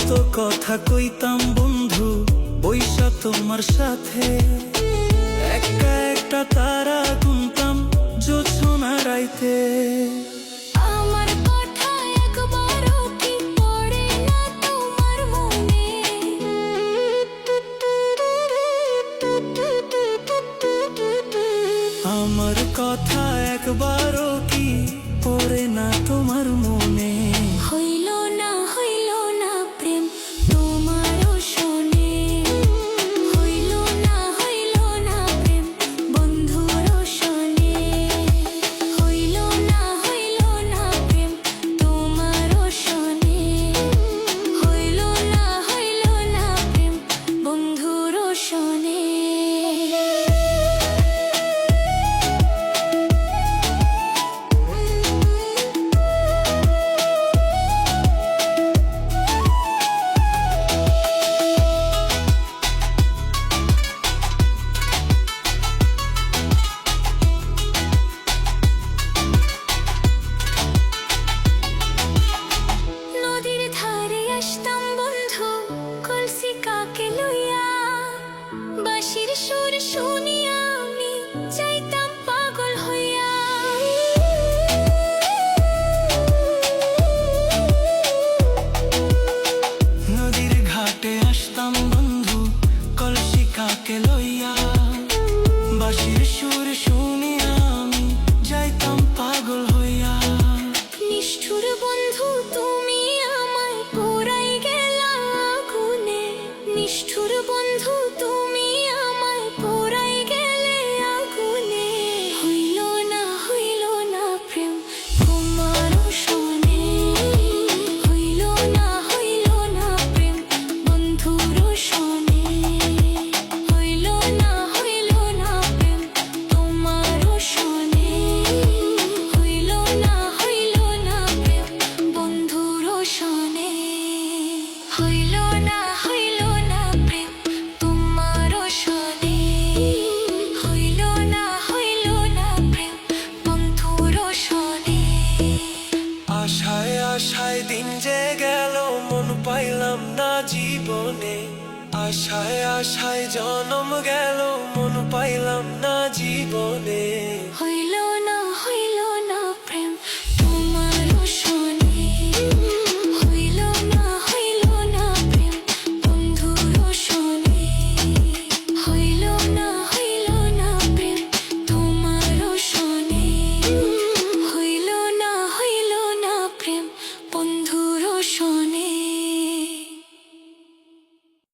কত কথা কইতাম বন্ধু বৈশা তোমার সাথে, একটা একটা তারা গুনতাম জোছনা রাইতে। আমার কথা একবারও কি পড়ে না তোমার মনে? আমার কথা একবারও কি পড়ে না তোমার মনে? হইল না প্রেম তোমারও শোনে, হইল না প্রেম বন্ধুরও শোনে, হইল না প্রেম তোমারও শোনে, হইল না প্রেম বন্ধুরও শোনে। নদীর ধারে আসতাম বন্ধু কলসি কাকে লইয়া, বাঁশির সুর শুনিয়া আমি যাইতাম পাগল হইয়া। নদীর ঘাটে আসতাম বন্ধু কলসি কাকে লইয়া, বাঁশির সুর শুনিয়া আমি যাইতাম পাগল হইয়া। নিষ্ঠুর বন্ধু তুমি আমায় পোড়াই গেলা আগুনে, নিষ্ঠুর বন্ধু তুমি আমায় পোড়াই গেলে আগুনে। হইল না প্রেম তোমারও শোনে, হইল না প্রেম বন্ধুরও শোনে, হইল না প্রেম তোমারও শোনে, হইল না প্রেম বন্ধুরও শোনে, হইল না প্রেম তোমারও শোনে, হইল না প্রেম বন্ধুরও শোনে। আশায় আশায় দিন যে গেল মন পাইলাম না জীবনে, আশায় আশায় জনম গেল মন পাইলাম না জীবনে।